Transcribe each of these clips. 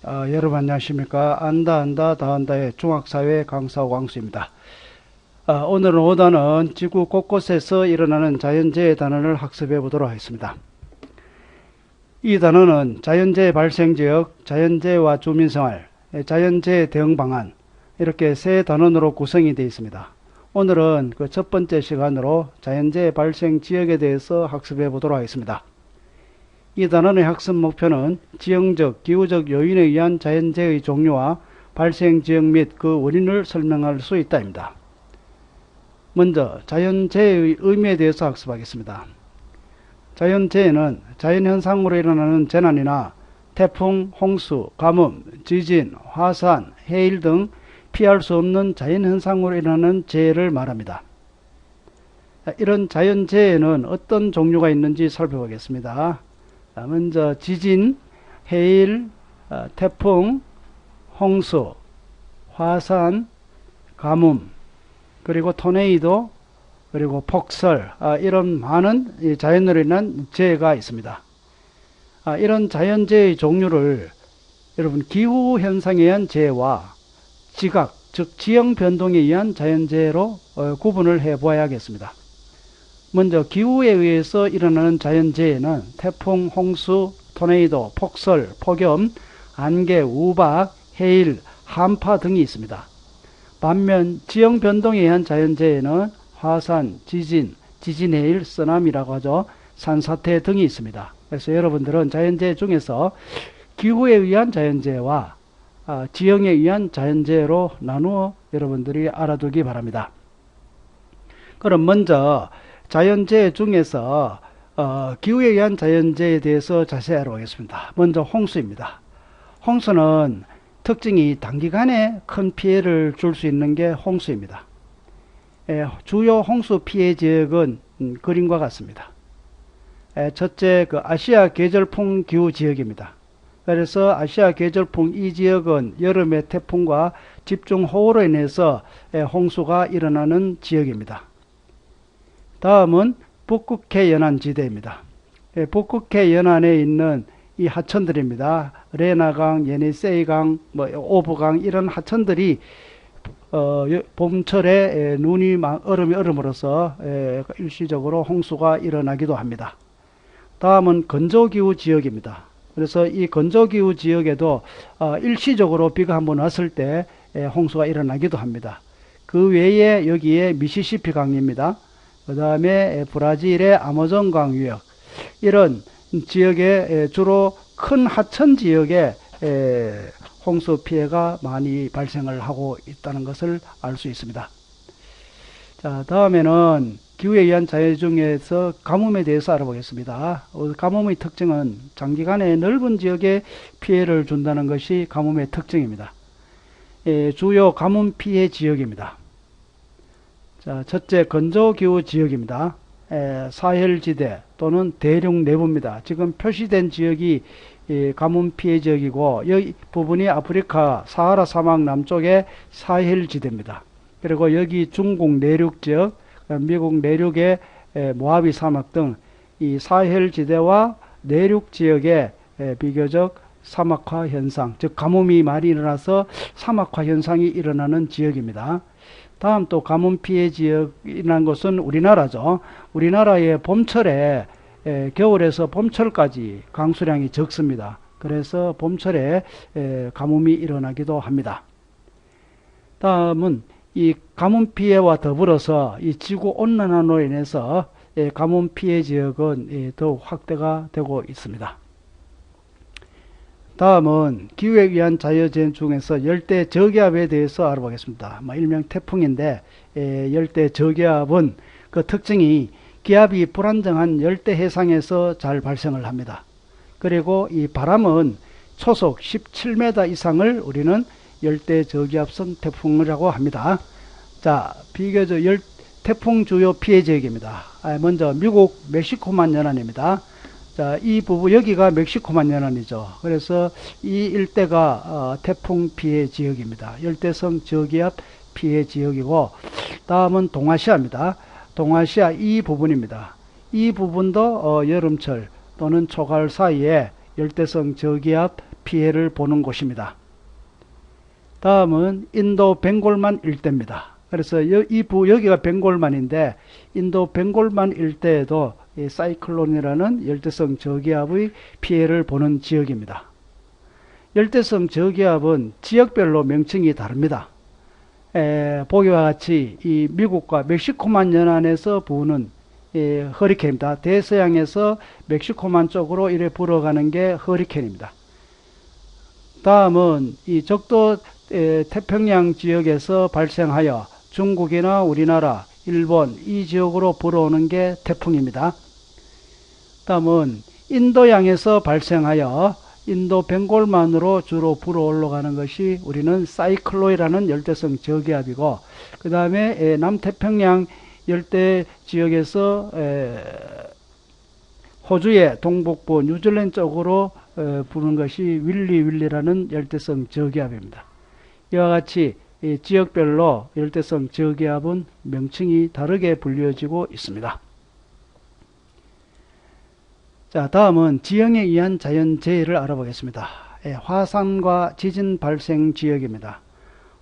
여러분 안녕하십니까. 안다 다한다의 중학사회 강사 왕수입니다. 오늘은 5단원 지구 곳곳에서 일어나는 자연재해 단원을 학습해 보도록 하겠습니다. 이 단원은 자연재해 발생지역, 자연재해와 주민생활, 자연재해 대응 방안 이렇게 세 단원으로 구성이 되어 있습니다. 오늘은 그 첫 번째 시간으로 자연재해 발생 지역에 대해서 학습해 보도록 하겠습니다. 이 단원의 학습 목표는 지형적, 기후적 요인에 의한 자연재해의 종류와 발생 지역 및 그 원인을 설명할 수 있다입니다. 먼저 자연재해의 의미에 대해서 학습하겠습니다. 자연재해는 자연현상으로 일어나는 재난이나 태풍, 홍수, 가뭄, 지진, 화산, 해일 등 피할 수 없는 자연현상으로 일어나는 재해를 말합니다. 이런 자연재해는 어떤 종류가 있는지 살펴보겠습니다. 먼저 지진, 해일, 태풍, 홍수, 화산, 가뭄, 그리고 토네이도, 그리고 폭설, 이런 많은 자연으로 인한 재해가 있습니다. 이런 자연재해의 종류를 여러분 기후현상에 의한 재해와 지각, 즉 지형변동에 의한 자연재해로 구분을 해보아야겠습니다. 먼저 기후에 의해서 일어나는 자연재해는 태풍, 홍수, 토네이도, 폭설, 폭염, 안개, 우박, 해일, 한파 등이 있습니다. 반면 지형변동에 의한 자연재해는 화산, 지진, 지진해일, 쓰나미라고 하죠. 산사태 등이 있습니다. 그래서 여러분들은 자연재해 중에서 기후에 의한 자연재해와 지형에 의한 자연재해로 나누어 여러분들이 알아두기 바랍니다. 그럼 먼저 자연재해 중에서 기후에 의한 자연재해에 대해서 자세히 알아보겠습니다. 먼저 홍수입니다. 홍수는 특징이 단기간에 큰 피해를 줄 수 있는 게 홍수입니다. 주요 홍수 피해 지역은 그림과 같습니다. 첫째, 아시아 계절풍 기후 지역입니다. 그래서 아시아 계절풍 이 지역은 여름의 태풍과 집중호우로 인해서 홍수가 일어나는 지역입니다. 다음은 북극해 연안지대입니다. 북극해 연안에 있는 이 하천들입니다. 레나강, 예니세이강, 오브강 이런 하천들이 봄철에 얼음이 얼음으로써 일시적으로 홍수가 일어나기도 합니다. 다음은 건조기후 지역입니다. 그래서 이 건조기후 지역에도 일시적으로 비가 한번 왔을 때 홍수가 일어나기도 합니다. 그 외에 여기에 미시시피 강입니다. 그 다음에 브라질의 아마존강 유역, 이런 지역에 주로 큰 하천 지역에 홍수 피해가 많이 발생을 하고 있다는 것을 알 수 있습니다. 자, 다음에는 기후에 의한 자연 중에서 가뭄에 대해서 알아보겠습니다. 가뭄의 특징은 장기간에 넓은 지역에 피해를 준다는 것이 가뭄의 특징입니다. 주요 가뭄 피해 지역입니다. 자, 첫째, 건조기후 지역입니다. 사헬지대 또는 대륙 내부입니다. 지금 표시된 지역이 가뭄 피해 지역이고, 이 부분이 아프리카 사하라 사막 남쪽의 사헬지대입니다. 그리고 여기 중국 내륙 지역, 미국 내륙의 모하비 사막 등 이 사헬지대와 내륙 지역의 비교적 사막화 현상, 즉 가뭄이 많이 일어나서 사막화 현상이 일어나는 지역입니다. 다음 또 가뭄 피해 지역이라는 것은 우리나라죠. 우리나라의 봄철에 겨울에서 봄철까지 강수량이 적습니다. 그래서 봄철에 가뭄이 일어나기도 합니다. 다음은 이 가뭄 피해와 더불어서 이 지구 온난화로 인해서 가뭄 피해 지역은 더욱 확대가 되고 있습니다. 다음은 기후에 의한 자연재해 중에서 열대 저기압에 대해서 알아보겠습니다. 일명 태풍인데, 열대 저기압은 그 특징이 기압이 불안정한 열대 해상에서 잘 발생을 합니다. 그리고 이 바람은 초속 17m 이상을 우리는 열대 저기압성 태풍이라고 합니다. 자, 비교적 태풍 주요 피해 지역입니다. 먼저 미국 멕시코만 연안입니다. 자, 이 부분 여기가 멕시코만 연안이죠. 그래서 이 일대가 태풍 피해 지역입니다. 열대성 저기압 피해 지역이고, 다음은 동아시아입니다. 동아시아 이 부분입니다. 이 부분도 여름철 또는 초가을 사이에 열대성 저기압 피해를 보는 곳입니다. 다음은 인도 벵골만 일대입니다. 그래서 여기가 벵골만인데 인도 벵골만 일대에도 이 사이클론이라는 열대성 저기압의 피해를 보는 지역입니다. 열대성 저기압은 지역별로 명칭이 다릅니다. 보기와 같이 이 미국과 멕시코만 연안에서 부는 허리케인입니다. 대서양에서 멕시코만 쪽으로 이래 불어가는 게 허리케인입니다. 다음은 이 적도 태평양 지역에서 발생하여 중국이나 우리나라, 일본 이 지역으로 불어오는 게 태풍입니다. 다음은 인도양에서 발생하여 인도 벵골만으로 주로 불어 올라가는 것이 우리는 사이클론이라는 열대성 저기압이고, 그 다음에 남태평양 열대 지역에서 호주의 동북부 뉴질랜드 쪽으로 부는 것이 윌리라는 열대성 저기압입니다. 이와 같이 지역별로 열대성 저기압은 명칭이 다르게 불려지고 있습니다. 자, 다음은 지형에 의한 자연재해를 알아보겠습니다. 화산과 지진 발생 지역입니다.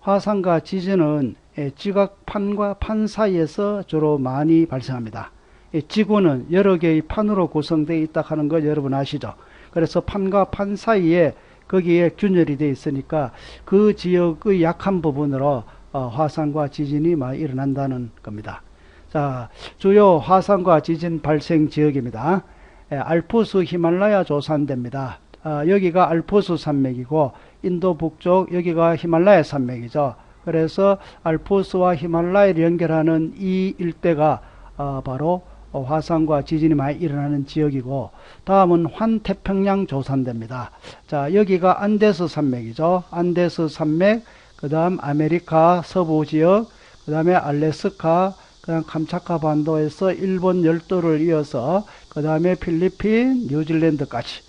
화산과 지진은 지각판과 판 사이에서 주로 많이 발생합니다. 지구는 여러 개의 판으로 구성되어 있다 하는 거 여러분 아시죠? 그래서 판과 판 사이에 거기에 균열이 되어 있으니까 그 지역의 약한 부분으로 화산과 지진이 많이 일어난다는 겁니다. 자, 주요 화산과 지진 발생 지역입니다. 알프스 히말라야 조산대입니다. 여기가 알프스 산맥이고 인도 북쪽 여기가 히말라야 산맥이죠. 그래서 알프스와 히말라야를 연결하는 이 일대가 바로 화산과 지진이 많이 일어나는 지역이고, 다음은 환태평양 조산대입니다. 자, 여기가 안데스 산맥이죠. 안데스 산맥, 그 다음 아메리카 서부 지역, 그 다음에 알래스카, 그 다음 캄차카 반도에서 일본 열도를 이어서 그 다음에 필리핀, 뉴질랜드까지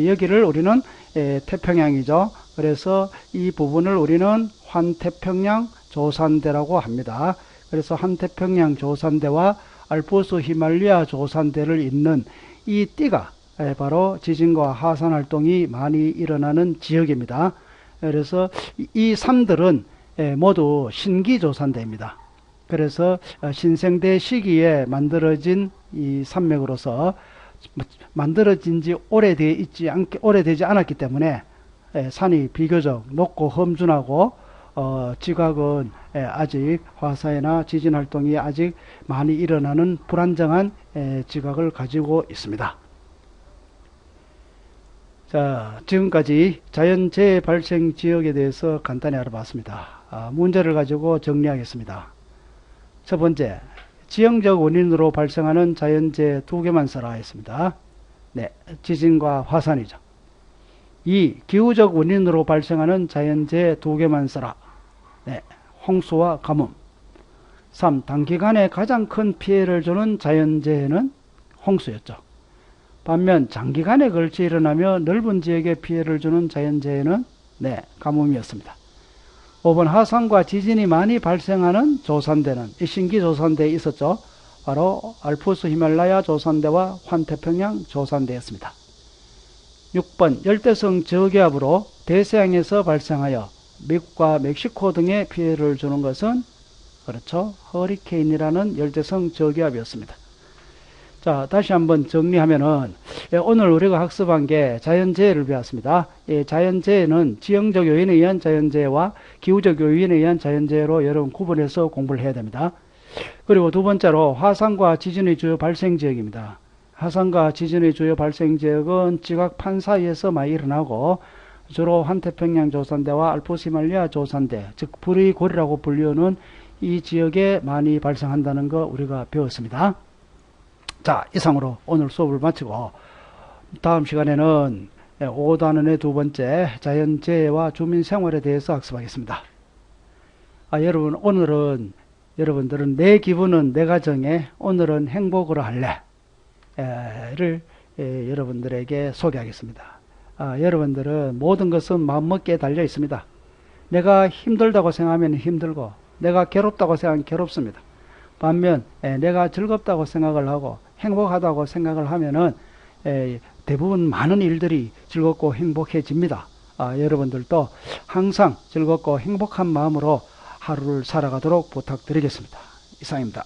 여기를 우리는 태평양이죠. 그래서 이 부분을 우리는 환태평양 조산대라고 합니다. 그래서 환태평양 조산대와 알프스 히말라야 조산대를 잇는 이 띠가 바로 지진과 하산 활동이 많이 일어나는 지역입니다. 그래서 이 산들은 모두 신기 조산대입니다. 그래서 신생대 시기에 만들어진 이 산맥으로서 만들어진 지 오래되지 않았기 때문에 산이 비교적 높고 험준하고 지각은 아직 화산이나 지진 활동이 아직 많이 일어나는 불안정한 지각을 가지고 있습니다. 자, 지금까지 자연재해 발생 지역에 대해서 간단히 알아봤습니다. 문제를 가지고 정리하겠습니다. 첫 번째, 지형적 원인으로 발생하는 자연재해 두 개만 써라 했습니다. 네, 지진과 화산이죠. 2. 기후적 원인으로 발생하는 자연재해 두 개만 써라. 네, 홍수와 가뭄. 3. 단기간에 가장 큰 피해를 주는 자연재해는 홍수였죠. 반면 장기간에 걸쳐 일어나며 넓은 지역에 피해를 주는 자연재해는 네, 가뭄이었습니다. 5번 하산과 지진이 많이 발생하는 조산대는 이 신기 조산대에 있었죠. 바로 알프스 히말라야 조산대와 환태평양 조산대였습니다. 6번 열대성 저기압으로 대서양에서 발생하여 미국과 멕시코 등에 피해를 주는 것은 그렇죠. 허리케인이라는 열대성 저기압이었습니다. 자, 다시 한번 정리하면은 오늘 우리가 학습한 게 자연재해를 배웠습니다. 자연재해는 지형적 요인에 의한 자연재해와 기후적 요인에 의한 자연재해로 여러분 구분해서 공부를 해야 됩니다. 그리고 두 번째로 화산과 지진의 주요 발생 지역입니다. 화산과 지진의 주요 발생 지역은 지각판 사이에서 많이 일어나고 주로 환태평양 조산대와 알프스 히말라야 조산대, 즉 불의 고리라고 불리우는 이 지역에 많이 발생한다는 거 우리가 배웠습니다. 자, 이상으로 오늘 수업을 마치고 다음 시간에는 5단원의 두 번째 자연재해와 주민생활에 대해서 학습하겠습니다. 여러분, 오늘은 여러분들은 내 기분은 내가 정해 오늘은 행복으로 할래 를 여러분들에게 소개하겠습니다. 여러분들은 모든 것은 마음먹기에 달려 있습니다. 내가 힘들다고 생각하면 힘들고 내가 괴롭다고 생각하면 괴롭습니다. 반면 내가 즐겁다고 생각을 하고 행복하다고 생각을 하면은 대부분 많은 일들이 즐겁고 행복해집니다. 여러분들도 항상 즐겁고 행복한 마음으로 하루를 살아가도록 부탁드리겠습니다. 이상입니다.